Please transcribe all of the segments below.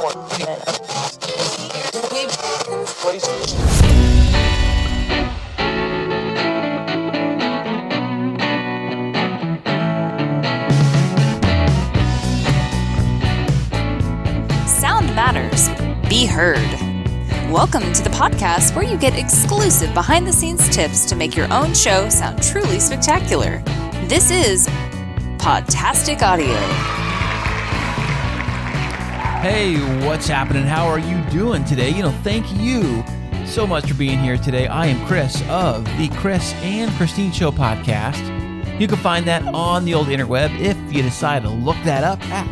Sound matters. Be heard. Welcome to the podcast where you get exclusive behind-the-scenes tips to make your own show sound truly spectacular. This is Podtastic Audio. Hey, what's happening? How are you doing today? Thank you so much for being here today. I am Chris of the Chris and Christine Show podcast. You can find that on the old interweb if you decide to look that up at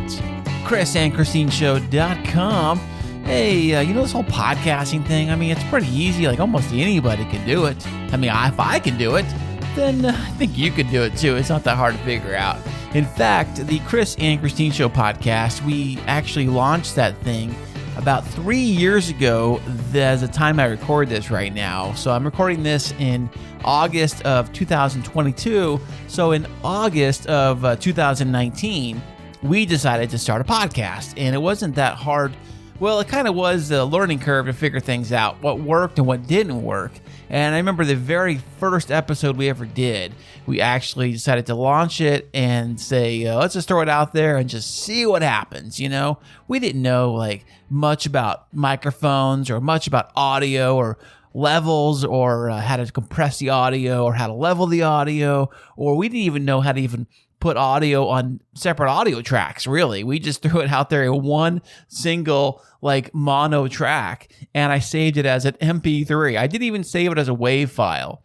chrisandchristineshow.com. Hey, this whole podcasting thing, it's pretty easy. Like, almost anybody can do it. If I can do it, then I think you could do it too. It's not that hard to figure out. In fact, the Chris and Christine Show podcast, we actually launched that thing about 3 years ago as the time I record this right now. So I'm recording this in August of 2022. So in August of 2019, we decided to start a podcast. And it wasn't that hard. Well, it kind of was a learning curve to figure things out, what worked and what didn't work. And I remember the very first episode we ever did, we actually decided to launch it and say, let's just throw it out there and just see what happens. We didn't know much about microphones or much about audio or levels or how to compress the audio or how to level the audio, or we didn't even know how to even put audio on separate audio tracks, really. We just threw it out there in one single mono track, and I saved it as an MP3. I didn't even save it as a WAV file.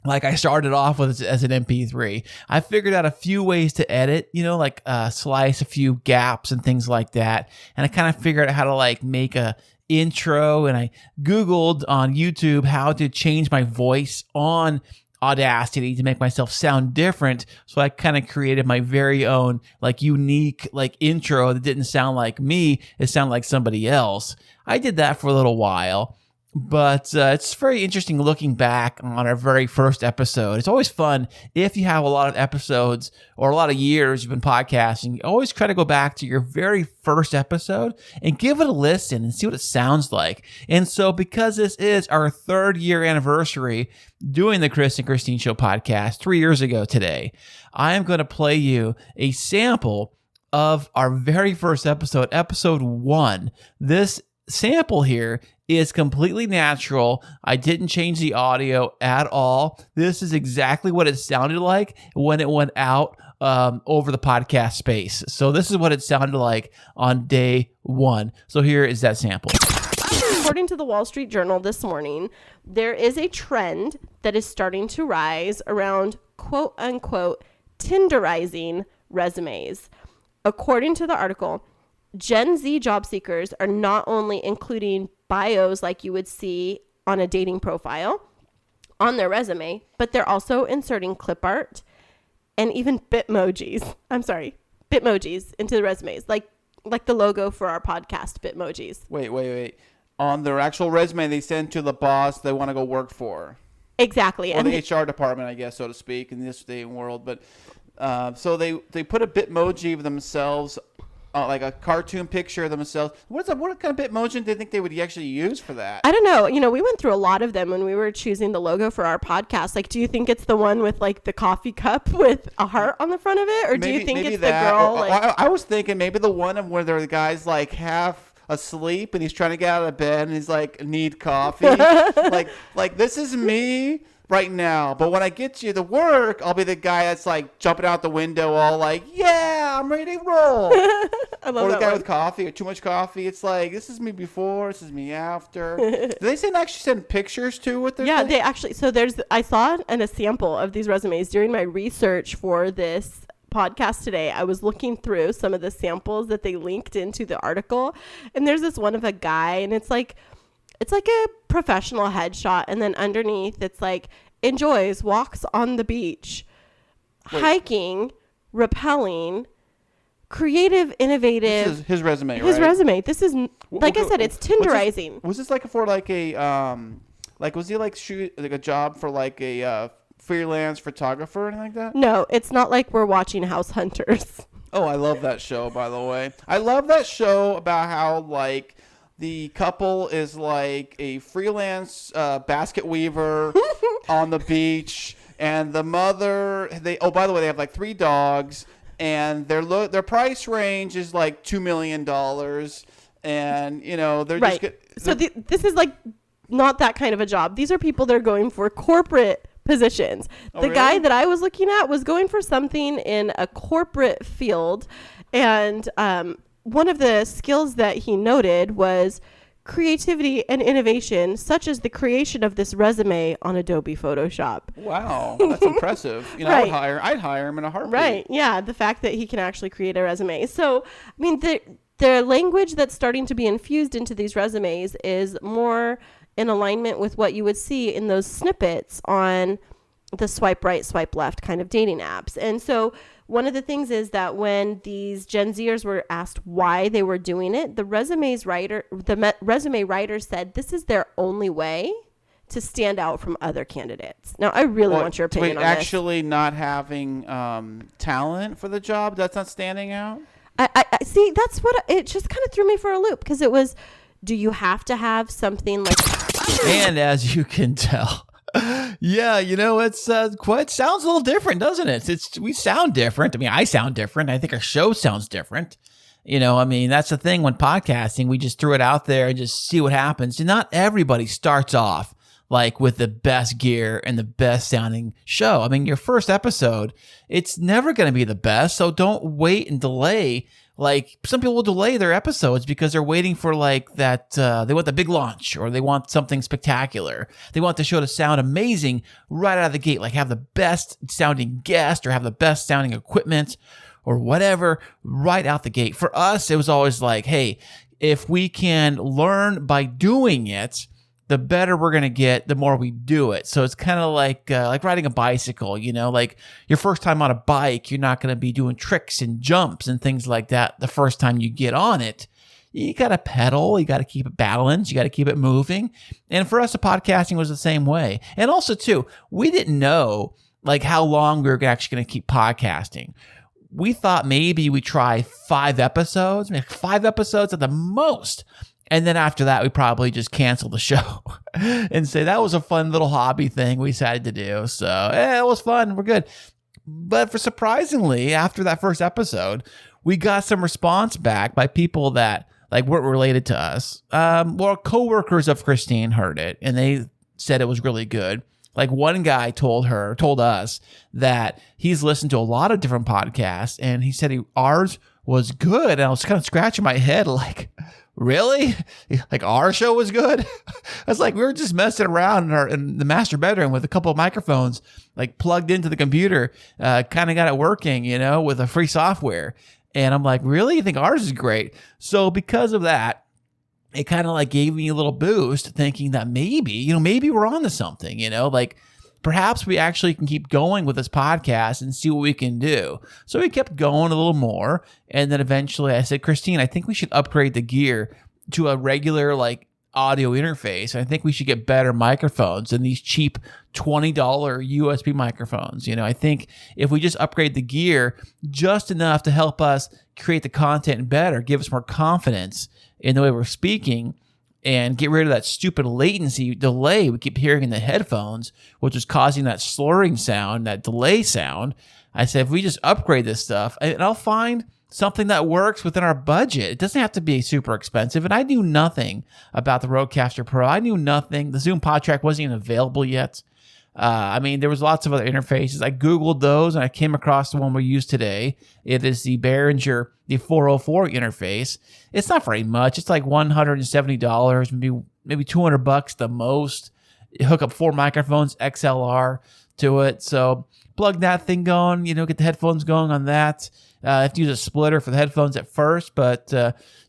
I started off with as an MP3. I figured out a few ways to edit, slice a few gaps and things like that. And I kind of figured out how to make a intro, and I Googled on YouTube how to change my voice on Audacity to make myself sound different. So I kind of created my very own unique intro that didn't sound like me. It sounded like somebody else. I did that for a little while, but it's very interesting looking back on our very first episode. It's always fun if you have a lot of episodes or a lot of years you've been podcasting. You always try to go back to your very first episode and give it a listen and see what it sounds like. And so because this is our 3rd year anniversary doing the Chris and Christine Show podcast 3 years ago today, I am going to play you a sample of our very first episode, episode 1. This sample here is completely natural. I didn't change the audio at all. This is exactly what it sounded like when it went out over the podcast space. So this is what it sounded like on day 1. So here is that sample. According to the Wall Street Journal this morning, there is a trend that is starting to rise around quote unquote Tinderizing resumes. According to the article, Gen Z job seekers are not only including bios like you would see on a dating profile on their resume, but they're also inserting clip art and even Bitmojis into the resumes, like the logo for our podcast, Bitmojis. Wait. On their actual resume they send to the boss they want to go work for. Exactly. Or the HR department, I guess, so to speak, in this day and world. But so they put a Bitmoji of themselves, like a cartoon picture of themselves. What kind of Bitmoji do you think they would actually use for that? I don't know. We went through a lot of them when we were choosing the logo for our podcast. Do you think it's the one with the coffee cup with a heart on the front of it? Or do you think it's the girl? I was thinking maybe the one of where the guy's half asleep and he's trying to get out of bed and he's need coffee. This is me right now, but when I get you to work, I'll be the guy that's jumping out the window all yeah, I'm ready to roll. I love or the that guy one. with coffee or too much coffee. It's this is me before, this is me after. Do they actually send pictures too with their thing? They actually, I saw a sample of these resumes during my research for this podcast today. I was looking through some of the samples that they linked into the article, and there's this one of a guy, and it's like a professional headshot, and then underneath it's enjoys walks on the beach, hiking, rappelling, creative, innovative. This is his resume, right? His resume. This is I said, it's Tinderizing. Was this for was he shoot a job for a freelance photographer or anything like that? No, it's not like we're watching House Hunters. Oh, I love that show, by the way. I love that show about how, like, the couple is like a freelance basket weaver on the beach, and the mother, by the way, they have like 3 dogs, and their price range is like $2 million, and you know they're Right. just So this is like not that kind of a job. These are people that are going for corporate positions. The guy really? that I was looking at was going for something in a corporate field, and one of the skills that he noted was creativity and innovation, such as the creation of this resume on Adobe Photoshop. Wow, that's impressive. You know, Right. I'd hire him in a heartbeat. Right. Yeah. The fact that he can actually create a resume. So, I mean, the language that's starting to be infused into these resumes is more in alignment with what you would see in those snippets on the swipe right, swipe left kind of dating apps. And so one of the things is that when these Gen Zers were asked why they were doing it, the resume writer said this is their only way to stand out from other candidates. Now, I really want your opinion on this. Actually not having talent for the job, that's not standing out? I see. That's what it just kind of threw me for a loop, because it was, do you have to have something like? And as you can tell, yeah, you know, it's sounds a little different, doesn't it? We sound different. I mean, I sound different. I think our show sounds different. You know, I mean, that's the thing when podcasting, we just threw it out there and just see what happens. And not everybody starts off like with the best gear and the best sounding show. I mean, your first episode, it's never going to be the best. So don't wait and delay. Like, some people will delay their episodes because they're waiting for like that, they want the big launch, or they want something spectacular. They want the show to sound amazing right out of the gate, like have the best sounding guest or have the best sounding equipment or whatever right out the gate. For us, it was always like, hey, if we can learn by doing it, the better we're going to get, the more we do it. So it's kind of like riding a bicycle, you know, like your first time on a bike, you're not going to be doing tricks and jumps and things like that the first time you get on it. You got to pedal, you got to keep it balanced, you got to keep it moving. And for us, the podcasting was the same way. And also too, we didn't know like how long we were actually going to keep podcasting. We thought maybe we try 5 episodes, maybe 5 episodes at the most. And then after that, we probably just cancel the show and say that was a fun little hobby thing we decided to do. So it was fun. We're good. But for surprisingly, after that first episode, we got some response back by people that like weren't related to us. Well, coworkers of Christine heard it and they said it was really good. Like one guy told us that he's listened to a lot of different podcasts and he said ours was good. And I was kind of scratching my head like, really? Like our show was good? I was like, we were just messing around in the master bedroom with a couple of microphones, like plugged into the computer, kind of got it working, you know, with a free software. And I'm like, really? You think ours is great? So because of that, it kind of like gave me a little boost thinking that maybe we're on to something, you know, like perhaps we actually can keep going with this podcast and see what we can do. So we kept going a little more. And then eventually I said, Christine, I think we should upgrade the gear to a regular like audio interface. I think we should get better microphones than these cheap $20 USB microphones. You know, I think if we just upgrade the gear just enough to help us create the content better, give us more confidence in the way we're speaking, and get rid of that stupid latency delay we keep hearing in the headphones, which is causing that slurring sound, that delay sound. I said, if we just upgrade this stuff, and I'll find something that works within our budget. It doesn't have to be super expensive. And I knew nothing about the Rodecaster Pro. I knew nothing. The Zoom PodTrack wasn't even available yet. I mean, there was lots of other interfaces. I Googled those and I came across the one we use today. It is the Behringer, the 404 interface. It's not very much. It's like $170, maybe $200 the most. You hook up 4 microphones, XLR to it. So plug that thing going, you know, get the headphones going on that. I have to use a splitter for the headphones at first, but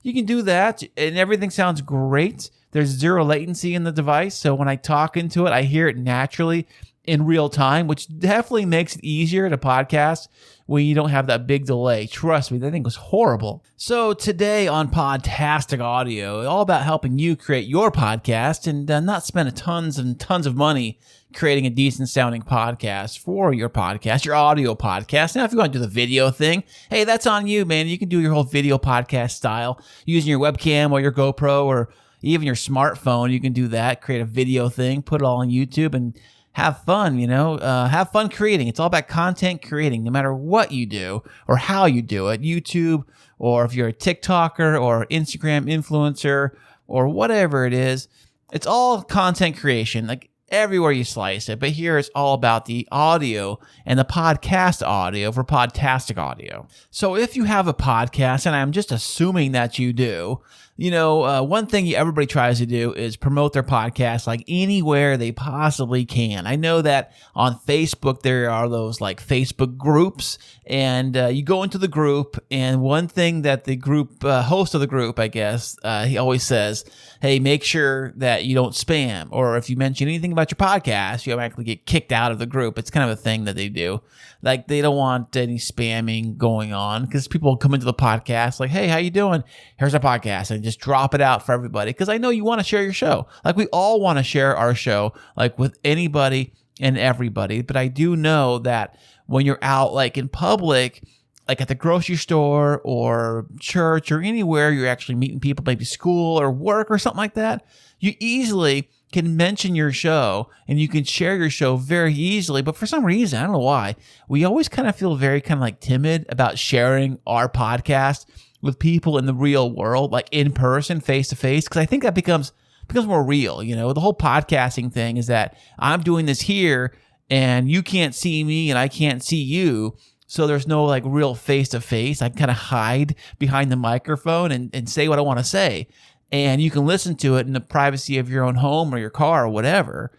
you can do that and everything sounds great. There's 0 latency in the device, so when I talk into it, I hear it naturally in real time, which definitely makes it easier to podcast when you don't have that big delay. Trust me, that thing was horrible. So today on Podtastic Audio, all about helping you create your podcast and not spend tons and tons of money creating a decent sounding podcast for your podcast, your audio podcast. Now, if you want to do the video thing, hey, that's on you, man. You can do your whole video podcast style using your webcam or your GoPro or even your smartphone. You can do that, create a video thing, put it all on YouTube and have fun, have fun creating. It's all about content creating, no matter what you do or how you do it. YouTube, or if you're a TikToker or Instagram influencer or whatever it is, it's all content creation, like everywhere you slice it. But here it's all about the audio and the podcast audio for Podtastic Audio. So if you have a podcast, and I'm just assuming that you do, one thing everybody tries to do is promote their podcast like anywhere they possibly can. I know that on Facebook, there are those like Facebook groups, and you go into the group, and one thing that the group, host of the group, I guess, he always says, hey, make sure that you don't spam, or if you mention anything about your podcast, you automatically get kicked out of the group. It's kind of a thing that they do. Like, they don't want any spamming going on, because people come into the podcast like, hey, how you doing? Here's our podcast, and just drop it out for everybody, because I know you want to share your show. Like, we all want to share our show, like, with anybody and everybody. But I do know that when you're out, like, in public, like at the grocery store or church or anywhere you're actually meeting people, maybe school or work or something like that, you easily can mention your show and you can share your show very easily. But for some reason, I don't know why, we always kind of feel very kind of like timid about sharing our podcast with people in the real world, like in person, face to face, because I think that becomes more real. The whole podcasting thing is that I'm doing this here and you can't see me and I can't see you. So there's no like real face to face. I kind of hide behind the microphone and say what I want to say. And you can listen to it in the privacy of your own home or your car or whatever.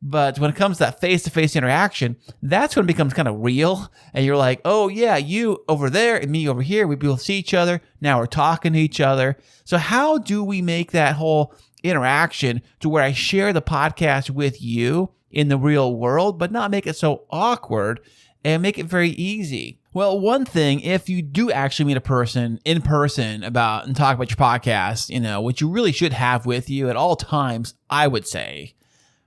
But when it comes to that face-to-face interaction, that's when it becomes kind of real. And you're like, oh, yeah, you over there and me over here, we both see each other. Now we're talking to each other. So how do we make that whole interaction to where I share the podcast with you in the real world, but not make it so awkward and make it very easy? Well, one thing, if you do actually meet a person in person and talk about your podcast, what you really should have with you at all times, I would say,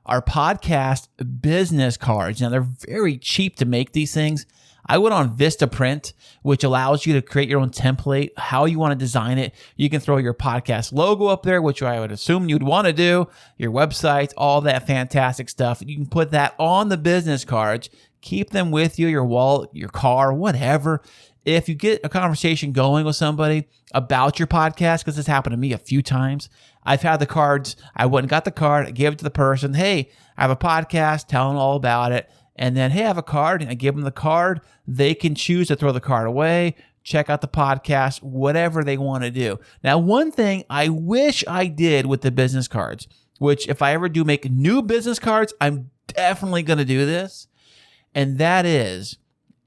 are podcast business cards. Now, they're very cheap to make these things. I went on Vistaprint, which allows you to create your own template, how you want to design it. You can throw your podcast logo up there, which I would assume you'd want to do, your website, all that fantastic stuff. You can put that on the business cards, keep them with you, your wallet, your car, whatever. If you get a conversation going with somebody about your podcast, because this happened to me a few times, I've had the cards, I went and got the card, I gave it to the person, hey, I have a podcast, tell them all about it. And then, hey, I have a card, and I give them the card. They can choose to throw the card away, check out the podcast, whatever they want to do. Now, one thing I wish I did with the business cards, which if I ever do make new business cards, I'm definitely going to do this, and that is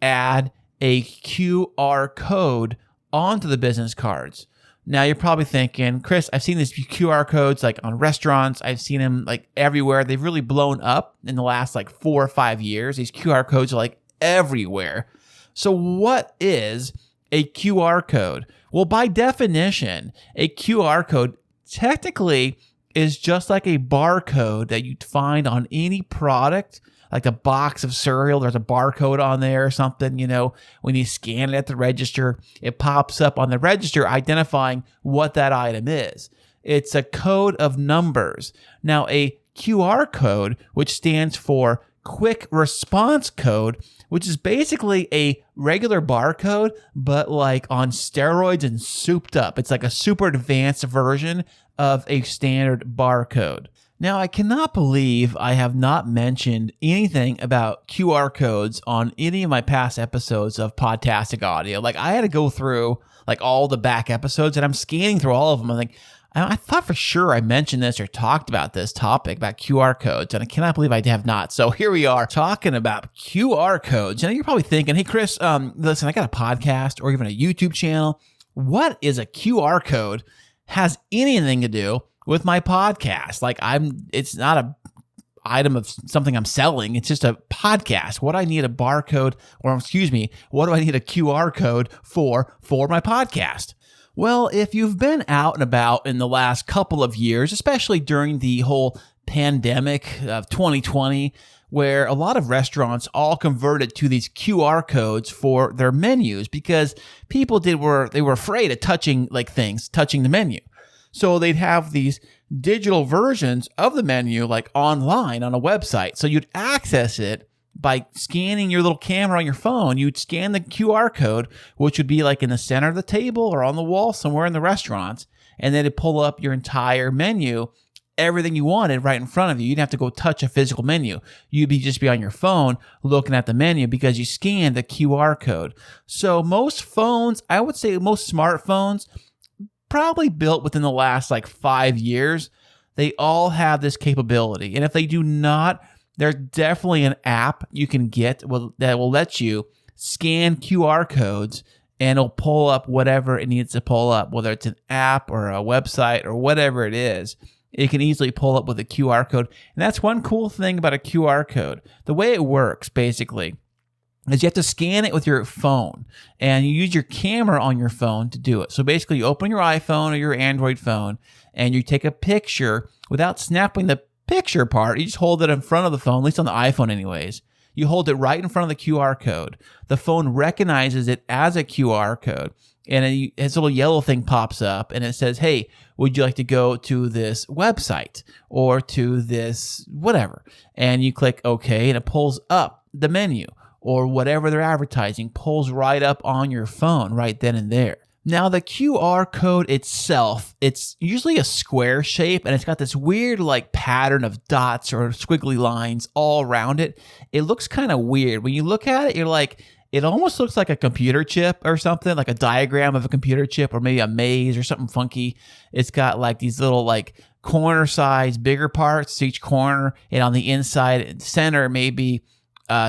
add a QR code onto the business cards. Now, you're probably thinking, Chris, I've seen these QR codes like on restaurants. I've seen them like everywhere. They've really blown up in the last like 4 or 5 years. These QR codes are like everywhere. So what is a QR code? Well, by definition, a QR code technically is just like a barcode that you'd find on any product, like a box of cereal. There's a barcode on there or something, when you scan it at the register, it pops up on the register identifying what that item is. It's a code of numbers. Now, a QR code, which stands for Quick Response Code, which is basically a regular barcode, but like on steroids and souped up. It's like a super advanced version of a standard barcode. Now, I cannot believe I have not mentioned anything about QR codes on any of my past episodes of Podtastic Audio. Like, I had to go through like all the back episodes, and I'm scanning through all of them. I'm like, I thought for sure I mentioned this or talked about this topic about QR codes, and I cannot believe I have not. So here we are talking about QR codes. You're probably thinking, hey, Chris, listen, I got a podcast or even a YouTube channel. What is a QR code? Has anything to do with my podcast? Like, item of something I'm selling. It's just a podcast. What do I need a barcode, or excuse me, what do I need a QR code for my podcast? Well, if you've been out and about in the last couple of years, especially during the whole pandemic of 2020, where a lot of restaurants all converted to these QR codes for their menus because people were afraid of touching the menu. So they'd have these digital versions of the menu like online on a website. So you'd access it by scanning your little camera on your phone. You'd scan the QR code, which would be like in the center of the table or on the wall somewhere in the restaurants, and then it'd pull up your entire menu, everything you wanted right in front of you. You didn't have to go touch a physical menu. You'd just be on your phone looking at the menu because you scanned the QR code. So most phones, I would say most smartphones, probably built within the last 5 years, they all have this capability. And if they do not, there's definitely an app you can get that will let you scan QR codes and it'll pull up whatever it needs to pull up, whether it's an app or a website or whatever it is. It can easily pull up with a QR code. And that's one cool thing about a QR code. The way it works, basically, is you have to scan it with your phone, and you use your camera on your phone to do it. So basically, you open your iPhone or your Android phone, and you take a picture without snapping the picture part. You just hold it in front of the phone, at least on the iPhone anyways. You hold it right in front of the QR code. The phone recognizes it as a QR code, and its little yellow thing pops up, and it says, hey, would you like to go to this website or to this whatever? And you click OK, and it pulls up the menu or whatever they're advertising, pulls right up on your phone right then and there. Now, the QR code itself, it's usually a square shape, and it's got this weird pattern of dots or squiggly lines all around it. It looks kind of weird. When you look at it, you're like, it almost looks like a computer chip or something, like a diagram of a computer chip or maybe a maze or something funky. It's got these little corner size, bigger parts to each corner, and on the inside center maybe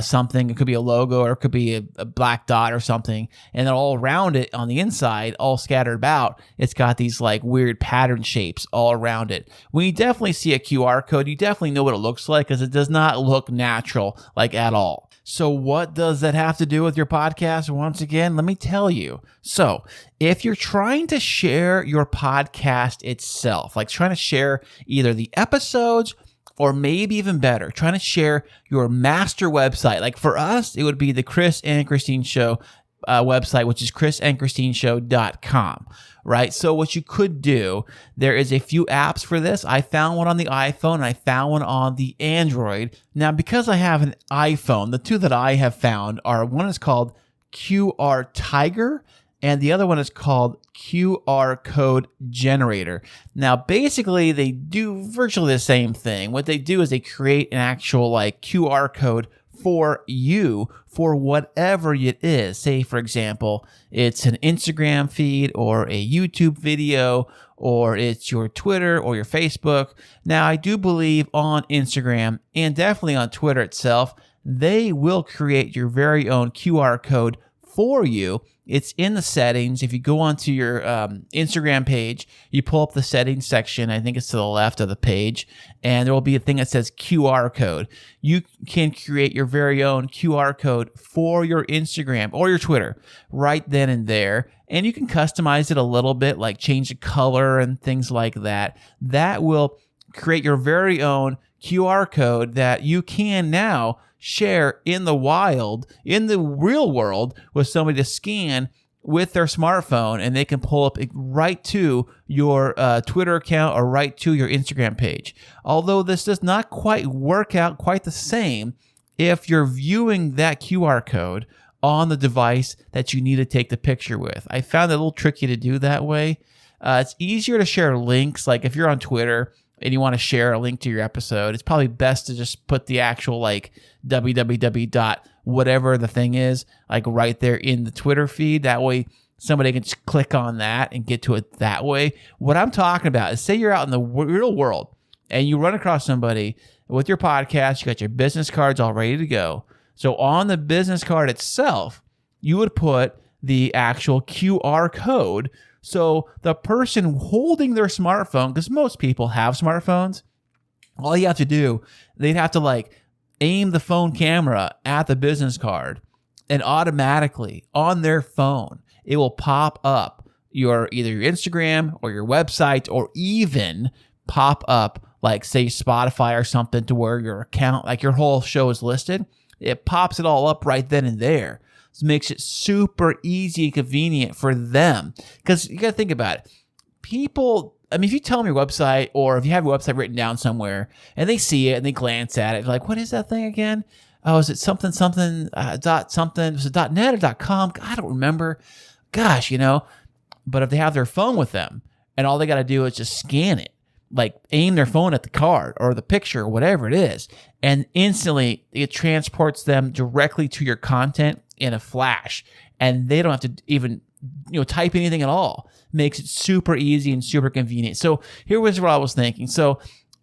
something. It could be a logo or it could be a black dot or something. And then all around it on the inside, all scattered about, it's got these weird pattern shapes all around it. When you definitely see a QR code, you definitely know what it looks like because it does not look natural at all. So what does that have to do with your podcast? Once again, let me tell you. So if you're trying to share your podcast itself, trying to share either the episodes or maybe even better, trying to share your master website. For us, it would be the Chris and Christine Show website, which is chrisandchristineshow.com, right? So what you could do, there is a few apps for this. I found one on the iPhone and I found one on the Android. Now, because I have an iPhone, the two that I have found are, one is called QR Tiger, and the other one is called QR Code Generator. Now, basically, they do virtually the same thing. What they do is they create an actual QR code for you for whatever it is. Say, for example, it's an Instagram feed or a YouTube video, or it's your Twitter or your Facebook. Now, I do believe on Instagram and definitely on Twitter itself, they will create your very own QR code for you. It's in the settings. If you go onto your Instagram page, you pull up the settings section. I think it's to the left of the page, and there will be a thing that says QR code. You can create your very own QR code for your Instagram or your Twitter right then and there, and you can customize it a little bit, change the color and things like that. That will create your very own QR code that you can now share in the wild, in the real world, with somebody to scan with their smartphone, and they can pull up right to your Twitter account or right to your Instagram page. Although this does not quite work out quite the same if you're viewing that QR code on the device that you need to take the picture with. I found it a little tricky to do that way. It's easier to share links, if you're on Twitter and you want to share a link to your episode, it's probably best to just put the actual www. whatever the thing is, right there in the Twitter feed. That way somebody can just click on that and get to it that way. What I'm talking about is, say you're out in the real world and you run across somebody with your podcast, you got your business cards all ready to go. So on the business card itself, you would put the actual QR code. So the person holding their smartphone, because most people have smartphones, all you have to do, they'd have to like aim the phone camera at the business card, and automatically on their phone, it will pop up either your Instagram or your website, or even pop up like say Spotify or something, to where your account, like your whole show is listed. It pops it all up right then and there. So it makes it super easy and convenient for them. Because you got to think about it. People, I mean, if you tell them your website, or if you have your website written down somewhere and they see it and they glance at it, they're like, what is that thing again? Oh, is it something, dot something? Was it .net or .com? I don't remember. Gosh, But if they have their phone with them and all they got to do is just scan it, like aim their phone at the card or the picture or whatever it is, and instantly it transports them directly to your content in a flash, and they don't have to even type anything at all. Makes it super easy and super convenient. So here was what I was thinking. So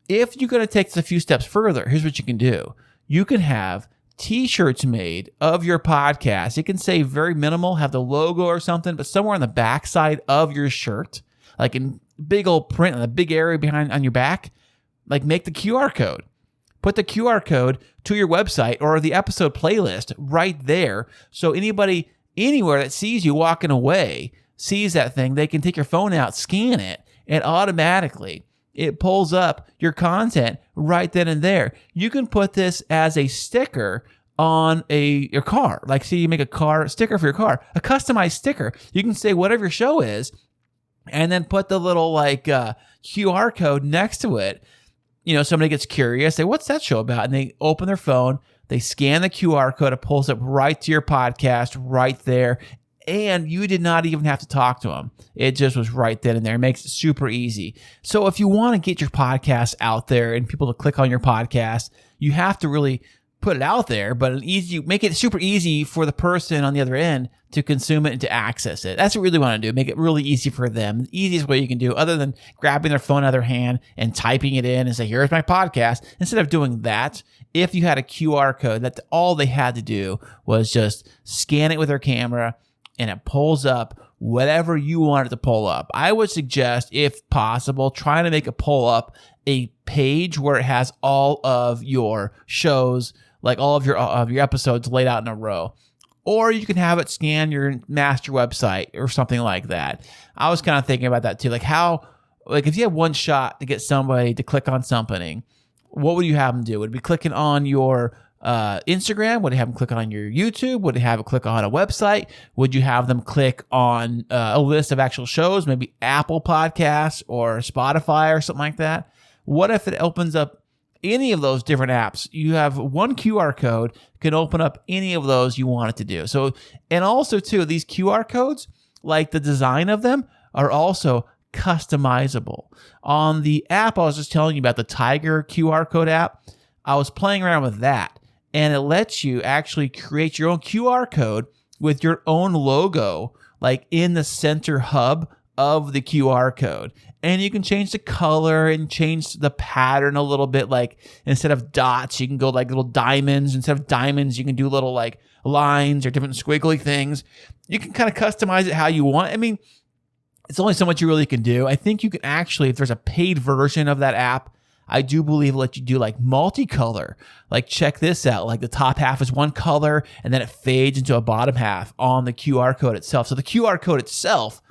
if you're going to take this a few steps further, here's what you can do. You can have t-shirts made of your podcast. It can say very minimal, have the logo or something, but somewhere on the backside of your shirt, like in big old print on the big area behind on your back, like make the QR code. Put the QR code to your website or the episode playlist right there. So anybody anywhere that sees you walking away, sees that thing, they can take your phone out, scan it, and automatically it pulls up your content right then and there. You can put this as a sticker on your car. Like, say you make a sticker for your car, a customized sticker. You can say whatever your show is, and then put the little QR code next to it. Somebody gets curious, say, what's that show about? And they open their phone, they scan the QR code, it pulls up right to your podcast right there. And you did not even have to talk to them. It just was right then and there. It makes it super easy. So if you want to get your podcast out there and people to click on your podcast, you have to really put it out there, but make it super easy for the person on the other end to consume it and to access it. That's what we really want to do. Make it really easy for them. The easiest way you can do, other than grabbing their phone out of their hand and typing it in and say, here's my podcast. Instead of doing that, if you had a QR code, that's all they had to do was just scan it with their camera, and it pulls up whatever you want it to pull up. I would suggest, if possible, trying to make it pull up a page where it has all of your shows, like all of your episodes laid out in a row. Or you can have it scan your master website or something like that. I was kind of thinking about that too. Like if you had one shot to get somebody to click on something, what would you have them do? Would it be clicking on your Instagram? Would you have them click on your YouTube? Would you have them click on a website? Would you have them click on a list of actual shows, maybe Apple Podcasts or Spotify or something like that? What if it opens up any of those different apps? You have one QR code, can open up any of those you want it to do. So, and also too, these QR codes, like the design of them, are also customizable. On the app I was just telling you about, the Tiger QR code app, I was playing around with that, and it lets you actually create your own QR code with your own logo, like in the center hub of the QR code. And you can change the color and change the pattern a little bit. Like instead of dots, you can go like little diamonds. Instead of diamonds, you can do little like lines or different squiggly things. You can kind of customize it how you want. I mean, it's only so much you really can do. I think you can actually, if there's a paid version of that app, I do believe it'll let you do like multicolor. Like check this out. Like the top half is one color and then it fades into a bottom half on the QR code itself. So the QR code itself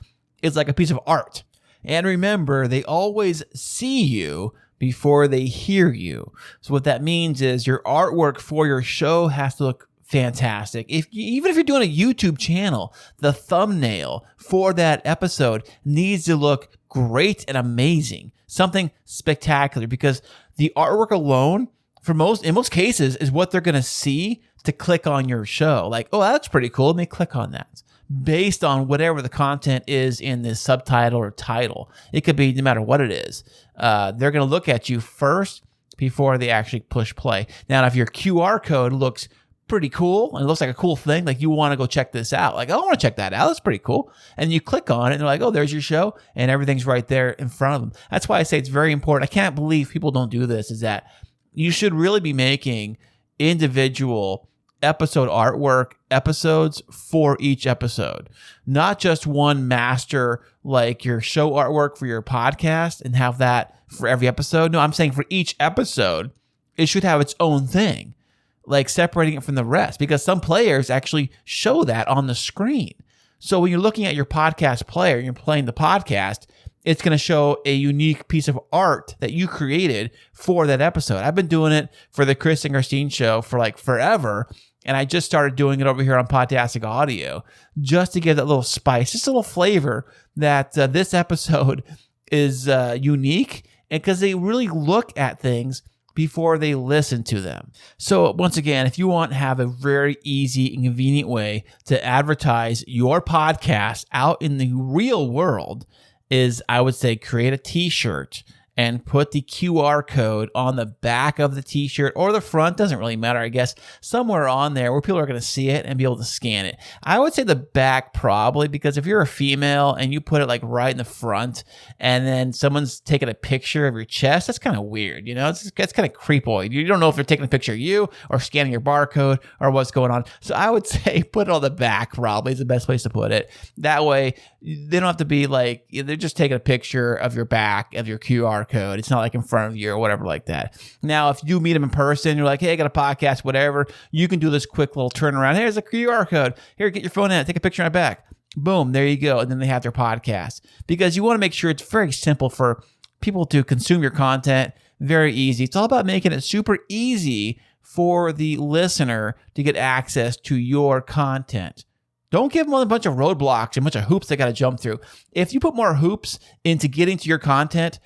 is like a piece of art. And remember, they always see you before they hear you. So what that means is your artwork for your show has to look fantastic. Even if you're doing a YouTube channel, the thumbnail for that episode needs to look great and amazing. Something spectacular, because the artwork alone, in most cases, is what they're going to see to click on your show. Like, oh, that's pretty cool. Let me click on that. Based on whatever the content is in this subtitle or title. It could be no matter what it is. They're going to look at you first before they actually push play. Now, if your QR code looks pretty cool and it looks like a cool thing, like you want to go check this out. Like, I want to check that out. That's pretty cool. And you click on it and they're like, oh, there's your show. And everything's right there in front of them. That's why I say it's very important. I can't believe people don't do this, is that you should really be making individual episode artwork, episodes for each episode, not just one master like your show artwork for your podcast and have that for every episode. No, I'm saying for each episode, it should have its own thing, like separating it from the rest, because some players actually show that on the screen. So when you're looking at your podcast player and you're playing the podcast, it's going to show a unique piece of art that you created for that episode. I've been doing it for the Chris and Christine show for like forever. And I just started doing it over here on Podtastic Audio just to give that little spice, just a little flavor that this episode is unique, and because they really look at things before they listen to them. So once again, if you want to have a very easy and convenient way to advertise your podcast out in the real world, is I would say create a t-shirt and put the QR code on the back of the t-shirt or the front, doesn't really matter, I guess, somewhere on there where people are going to see it and be able to scan it. I would say the back probably, because if you're a female and you put it like right in the front and then someone's taking a picture of your chest, that's kind of weird, you know? It's kind of creepoid. You don't know if they're taking a picture of you or scanning your barcode or what's going on. So I would say put it on the back probably is the best place to put it. That way, they don't have to be like, they're just taking a picture of your back, of your QR code. It's not like in front of you or whatever like that. Now, if you meet them in person, you're like, hey, I got a podcast, whatever, you can do this quick little turnaround. Here's a QR code. Here, get your phone in, take a picture of my back. Boom, there you go. And then they have their podcast. Because you want to make sure it's very simple for people to consume your content. Very easy. It's all about making it super easy for the listener to get access to your content. Don't give them a bunch of roadblocks and a bunch of hoops they got to jump through. If you put more hoops into getting to your content,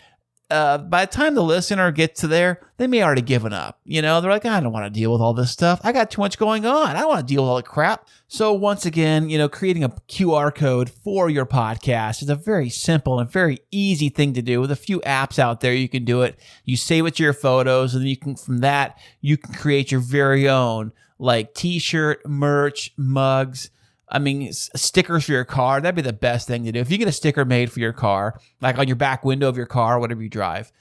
by the time the listener gets to there, they may already given up. You know, they're like, I don't want to deal with all this stuff. I got too much going on. I don't want to deal with all the crap. So once again, you know, creating a QR code for your podcast is a very simple and very easy thing to do. With a few apps out there, you can do it. You save it to your photos, and then you can, from that, you can create your very own like t-shirt, merch, mugs. I mean, stickers for your car, that'd be the best thing to do. If you get a sticker made for your car, like on your back window of your car, whatever you drive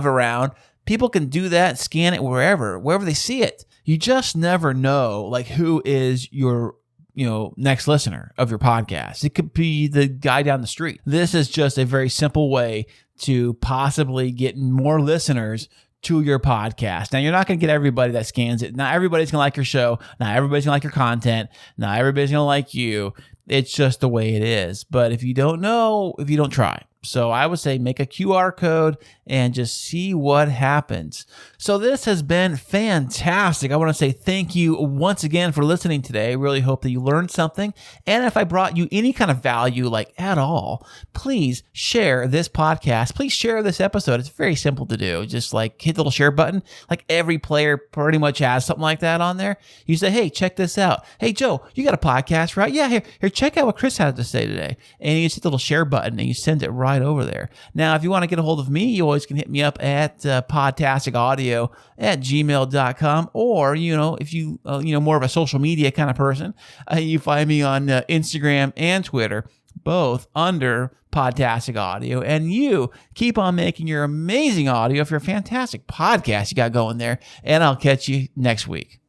around, people can do that and scan it wherever they see it. You just never know, like, who is your, you know, next listener of your podcast. It could be the guy down the street. This is just a very simple way to possibly get more listeners to your podcast. Now, you're not going to get everybody that scans it. Not everybody's going to like your show. Not everybody's going to like your content. Not everybody's going to like you. It's just the way it is. But if you don't know, if you don't try. So I would say make a QR code and just see what happens. So this has been fantastic. I want to say thank you once again for listening today. I really hope that you learned something. And if I brought you any kind of value, like at all, please share this podcast. Please share this episode. It's very simple to do. Just like hit the little share button. Like every player pretty much has something like that on there. You say, hey, check this out. Hey, Joe, you got a podcast, right? Yeah, here, check out what Chris had to say today. And you just hit the little share button and you send it right over there. Now, if you want to get a hold of me, you always can hit me up at podtasticaudio@gmail.com, or, you know, if you, more of a social media kind of person, you find me on Instagram and Twitter, both under Podtastic Audio. And you keep on making your amazing audio for your fantastic podcast you got going there, and I'll catch you next week.